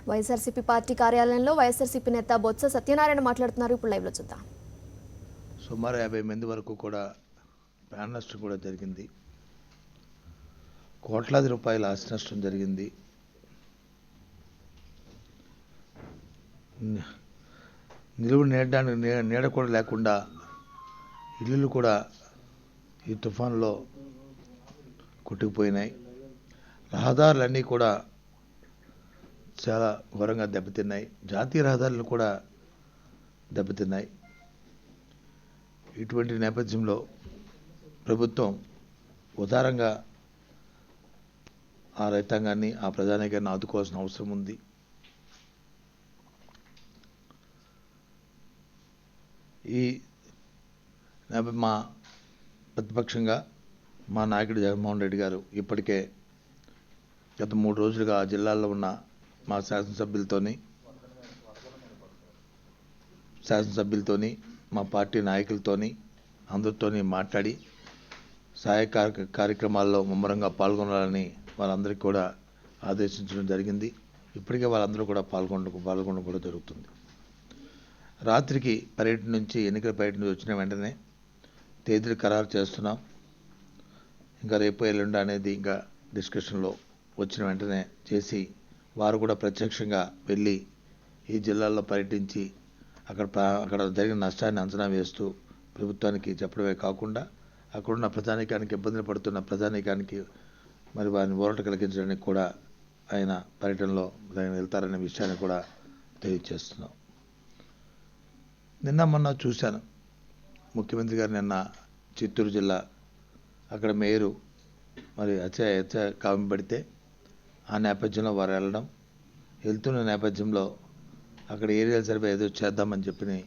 YSRCP party కార్యాలయంలో వైఎస్ఆర్సీపీ నేత బొత్స సత్యనారాయణ మాట్లాడుతున్నారు. ఇప్పుడు లైవ్లో చూద్దాం. సుమారు 50 మంది వరకు కూడా ప్రాణ నష్టం కూడా జరిగింది. కోట్లాది రూపాయల ఆస్తి నష్టం జరిగింది. నిలువు నేడడానికి నీడ కూడా లేకుండా ఇల్లులు కూడా ఈ తుఫాన్లో కొట్టుకుపోయినాయి. రహదారులన్నీ కూడా చాలా ఘోరంగా దెబ్బతిన్నాయి. జాతీయ రహదారులు కూడా దెబ్బతిన్నాయి. ఇటువంటి నేపథ్యంలో ప్రభుత్వం ఉదారంగా ఆ రైతాంగాన్ని, ఆ ప్రజానీకాన్ని ఆదుకోవాల్సిన అవసరం ఉంది. మా ప్రతిపక్షంగా మా నాయకుడు జగన్మోహన్ రెడ్డి గారు ఇప్పటికే గత 3 రోజులుగా ఆ జిల్లాల్లో ఉన్న మా శాసనసభ్యులతోని మా పార్టీ నాయకులతోని అందరితోని మాట్లాడి సహాయ కార్యక్రమాల్లో ముమ్మరంగా పాల్గొనాలని వాళ్ళందరికీ కూడా ఆదేశించడం జరిగింది. ఇప్పటికే వాళ్ళందరూ కూడా పాల్గొనడం కూడా జరుగుతుంది. రాత్రికి పర్యటన నుంచి, ఎన్నికల పర్యటన నుంచి వచ్చిన వెంటనే తేదీలు ఖరారు చేస్తున్నాం. ఇంకా రేపు ఎల్లుండి అనేది ఇంకా డిస్కషన్లో వచ్చిన వెంటనే చేసి వారు కూడా ప్రత్యక్షంగా వెళ్ళి ఈ జిల్లాల్లో పర్యటించి అక్కడ జరిగిన నష్టాన్ని అంచనా వేస్తూ ప్రభుత్వానికి చెప్పడమే కాకుండా అక్కడున్న ప్రజానీకానికి, ఇబ్బందులు పడుతున్న ప్రజానీకానికి మరి వారిని ఊరట కలిగించడానికి కూడా ఆయన పర్యటనలో వెళ్తారనే విషయాన్ని కూడా తెలియజేస్తున్నాం. నిన్న మొన్న చూశాను, ముఖ్యమంత్రి గారు నిన్న చిత్తూరు జిల్లా అక్కడ మేయరు మరి హత్య కావింపడితే ఆ నేపథ్యంలో వారు వెళ్తున్న నేపథ్యంలో అక్కడ ఏరియల్ సర్వే ఏదో చేద్దామని చెప్పి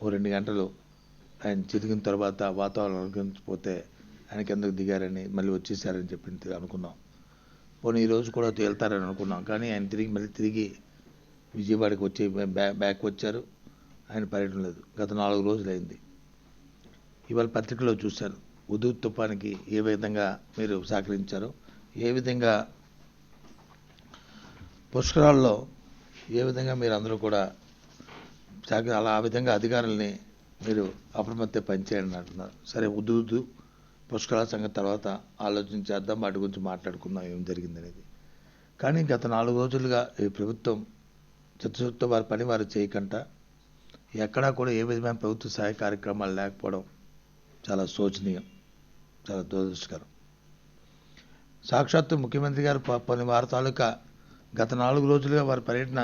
ఓ 2 గంటలు ఆయన చిరిగిన తర్వాత వాతావరణం అనుకరించిపోతే ఆయన కిందకు దిగారని మళ్ళీ వచ్చేసారని చెప్పి అనుకున్నాం. పోనీ ఈరోజు కూడా వెళ్తారని అనుకున్నాం. కానీ ఆయన మళ్ళీ తిరిగి విజయవాడకి వచ్చి బ్యాక్ వచ్చారు. ఆయన పర్యటన లేదు. గత 4 రోజులైంది. ఇవాళ పత్రికలో చూశాను, హుదూద్ తుఫానికి ఏ విధంగా మీరు సహకరించారో, ఏ విధంగా పుష్కరాల్లో ఏ విధంగా మీరు అందరూ కూడా ఆ విధంగా అధికారుల్ని మీరు అప్రమత్తం పనిచేయండి అంటున్నారు. సరే, హుదూద్ పుష్కరాల సంగతి తర్వాత ఆలోచించేద్దాం, వాటి గురించి మాట్లాడుకుందాం ఏం జరిగిందనేది. కానీ గత 4 రోజులుగా ఈ ప్రభుత్వం చిత్తశుద్ధితో వారి పని వారు చేయకుండా ఎక్కడా కూడా ఏ విధమైన ప్రభుత్వ సహాయ కార్యక్రమాలు లేకపోవడం చాలా శోచనీయం, చాలా దురదృష్టకరం. సాక్షాత్తు ముఖ్యమంత్రి గారు వారి తాలూకా గత 4 రోజులుగా వారి పర్యటన,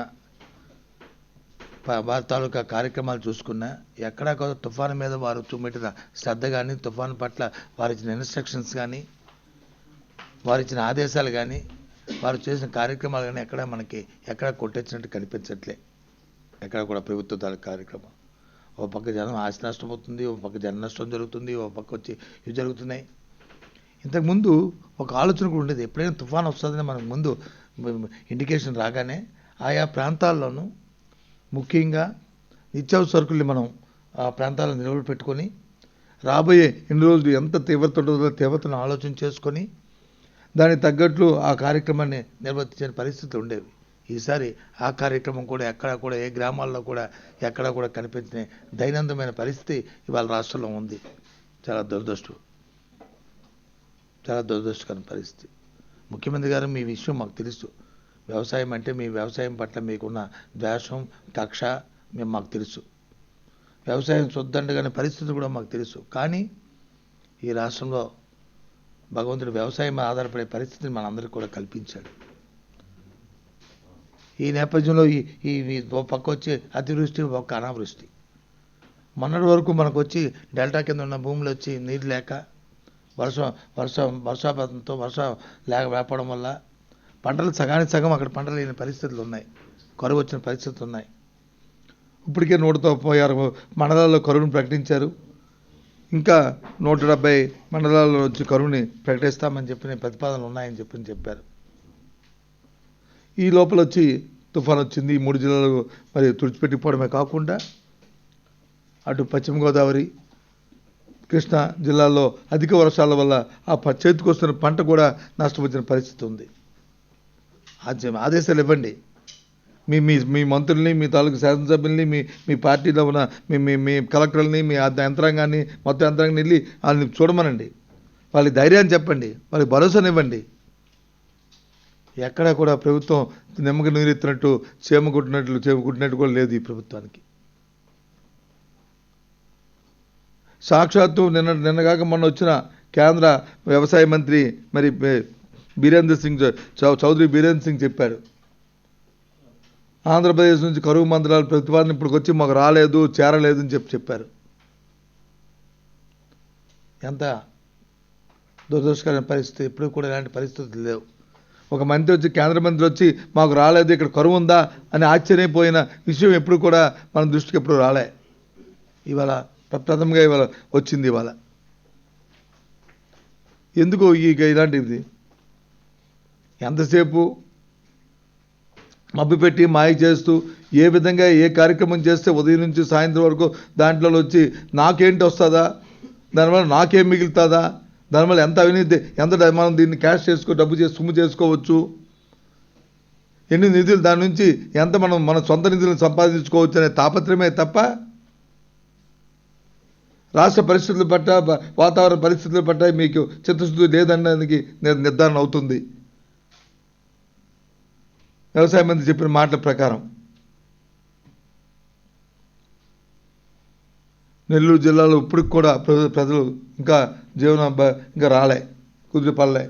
వారి తాలూకా కార్యక్రమాలు చూసుకున్నా ఎక్కడా కూడా తుఫాను మీద వారు చూపెట్టిన శ్రద్ధ కానీ, తుఫాను పట్ల వారు ఇచ్చిన ఇన్స్ట్రక్షన్స్ కానీ, వారు ఇచ్చిన ఆదేశాలు కానీ, వారు చేసిన కార్యక్రమాలు కానీ ఎక్కడా కొట్టొచ్చినట్టు కనిపించట్లే. ఎక్కడ కూడా ప్రభుత్వ తాలూకా కార్యక్రమం. ఓ పక్క జనం ఆస్తి నష్టం అవుతుంది, ఓ పక్క జన నష్టం జరుగుతుంది, ఓ పక్క వచ్చి ఇవి జరుగుతున్నాయి. ఇంతకుముందు ఒక ఆలోచన కూడా ఉండేది, ఎప్పుడైనా తుఫాను వస్తుందని మనకు ముందు ఇండికేషన్ రాగానే ఆయా ప్రాంతాల్లోనూ ముఖ్యంగా నిత్యావసర సరుకుల్ని మనం ఆ ప్రాంతాలను నిలబడి పెట్టుకొని రాబోయే ఎన్ని రోజులు ఎంత తీవ్రత ఉంటుందో తీవ్రతను ఆలోచన చేసుకొని దానికి తగ్గట్లు ఆ కార్యక్రమాన్ని నిర్వర్తించే పరిస్థితులు ఉండేవి. ఈసారి ఆ కార్యక్రమం కూడా ఎక్కడా కూడా ఏ గ్రామాల్లో కూడా ఎక్కడా కూడా కనిపించిన దైనందినమైన పరిస్థితి ఇవాళ రాష్ట్రంలో ఉంది. చాలా దురదృష్టకరమైన పరిస్థితి. ముఖ్యమంత్రి గారు, మీ విషయం మాకు తెలుసు. వ్యవసాయం అంటే మీ వ్యవసాయం పట్ల మీకున్న ద్వేషం, కక్ష మాకు తెలుసు. వ్యవసాయం చూద్దండగానే పరిస్థితులు కూడా మాకు తెలుసు. కానీ ఈ రాష్ట్రంలో భగవంతుడు వ్యవసాయం ఆధారపడే పరిస్థితిని మనందరికీ కూడా కల్పించాడు. ఈ నేపథ్యంలో ఈ పక్క వచ్చి అతివృష్టి, ఒక అనావృష్టి. మొన్నటి వరకు మనకు వచ్చి డెల్టా కింద ఉన్న భూములు వచ్చి నీరు లేక వర్షాపాతంతో లేకపోవడం వల్ల పంటలు సగానికి సగం అక్కడ పంటలు లేని పరిస్థితులు ఉన్నాయి, కరువు వచ్చిన పరిస్థితులు ఉన్నాయి. ఇప్పటికే 196 మండలాల్లో కరువును ప్రకటించారు. ఇంకా 170 మండలాల్లో వచ్చి కరువుని ప్రకటిస్తామని చెప్పిన ప్రతిపాదనలు ఉన్నాయని చెప్పారు. ఈ లోపల వచ్చి తుఫాన్ వచ్చింది. ఈ 3 జిల్లాలు మరి తుడిచిపెట్టిపోవడమే కాకుండా అటు పశ్చిమ గోదావరి, కృష్ణా జిల్లాల్లో అధిక వర్షాల వల్ల ఆ చేతికొస్తున్న పంట కూడా నష్టపోతున్న పరిస్థితి ఉంది. ఆదేశాలు ఇవ్వండి. మీ మంత్రుల్ని, మీ తాలూకు శాసనసభ్యుల్ని, మీ పార్టీలో ఉన్న మీ కలెక్టర్లని, మీ యంత్రాంగాన్ని, మొత్తం యంత్రాంగాన్ని వెళ్ళి వాళ్ళని చూడమనండి. వాళ్ళకి ధైర్యాన్ని చెప్పండి, వాళ్ళకి భరోసానివ్వండి. ఎక్కడా కూడా ప్రభుత్వం నిమ్మక నీరెత్తినట్టు చేమ కుట్టినట్టు కూడా లేదు ఈ ప్రభుత్వానికి. సాక్షాత్తు నిన్నగాక మొన్న వచ్చిన కేంద్ర వ్యవసాయ మంత్రి మరి చౌదరి బీరేంద్ర సింగ్ చెప్పాడు, ఆంధ్రప్రదేశ్ నుంచి కరువు మంత్రాల ప్రతిపాదన ఇప్పుడు వచ్చి మాకు రాలేదు, చేరలేదు అని చెప్పారు. ఎంత దురదృష్టకరమైన పరిస్థితి. ఎప్పుడు కూడా ఇలాంటి పరిస్థితులు లేవు. ఒక మంత్రి వచ్చి, కేంద్ర మంత్రి వచ్చి మాకు రాలేదు, ఇక్కడ కరువు ఉందా అని ఆశ్చర్యపోయిన విషయం ఎప్పుడు కూడా మన దృష్టికి ఎప్పుడు రాలే. ఇవాళ ప్రప్రథమంగా ఇవాళ వచ్చింది. ఇవాళ ఎందుకు ఇలాంటిది? ఎంతసేపు మభ్యపెట్టి మాయ చేస్తూ ఏ విధంగా ఏ కార్యక్రమం చేస్తే ఉదయం నుంచి సాయంత్రం వరకు దాంట్లో వచ్చి నాకేంటి వస్తుందా, దానివల్ల నాకేం మిగులుతుందా, దానివల్ల ఎంత అవినీతి, ఎంత మనం దీన్ని క్యాష్ డబ్బు సొమ్ము చేసుకోవచ్చు, ఎన్ని నిధులు దాని నుంచి ఎంత మన సొంత నిధులను సంపాదించుకోవచ్చు అనే తాపత్రయమే తప్ప రాష్ట్ర పరిస్థితుల పట్ల, వాతావరణ పరిస్థితుల పట్ల మీకు చిత్తశుద్ధి లేదనడానికి నిర్ధారణ అవుతుంది. వ్యవసాయ మంత్రి చెప్పిన మాటల ప్రకారం నెల్లూరు జిల్లాలో ఇప్పటికి కూడా ప్రజలు ఇంకా జీవనం ఇంకా రాలే, కుదిరిపడలే.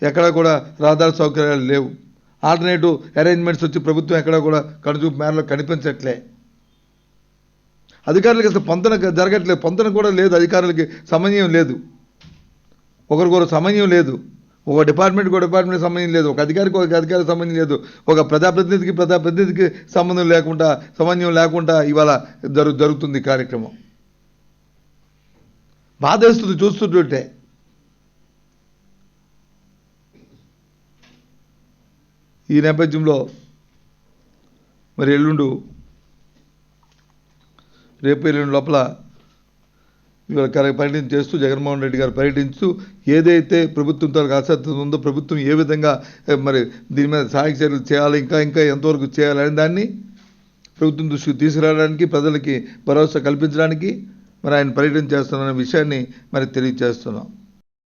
ఎక్కడా కూడా రహదారి సౌకర్యాలు లేవు. ఆల్టర్నేటివ్ అరేంజ్మెంట్స్ వచ్చి ప్రభుత్వం ఎక్కడా కూడా కనుచూపు మేరలో కనిపించట్లే. అధికారులకి అసలు పొంతన జరగట్లేదు, పొంతన కూడా లేదు. అధికారులకి సమన్వయం లేదు, ఒకరికొకరు సమన్వయం లేదు. ఒక డిపార్ట్మెంట్ సంబంధం లేదు, ఒక అధికారికి సంబంధం లేదు, ఒక ప్రజాప్రతినిధికి సంబంధం లేకుండా, సమన్వయం లేకుండా ఇవాళ జరుగుతుంది ఈ కార్యక్రమం. బాధేస్తుంది చూస్తుంటే. ఈ నేపథ్యంలో మరి రేపు ఎల్లుండి లోపల ఇవాళ పర్యటించేస్తూ జగన్మోహన్ రెడ్డి గారు పర్యటించు ఏదైతే ప్రభుత్వంతో అసత్యం ఉందో, ప్రభుత్వం ఏ విధంగా మరి దీని మీద సహాయక చర్యలు చేయాలి, ఇంకా ఎంతవరకు చేయాలనే దాన్ని ప్రభుత్వం దృష్టికి తీసుకురావడానికి, ప్రజలకి భరోసా కల్పించడానికి మరి ఆయన పర్యటన చేస్తున్న విషయాన్ని మరి తెలియజేస్తున్నాం.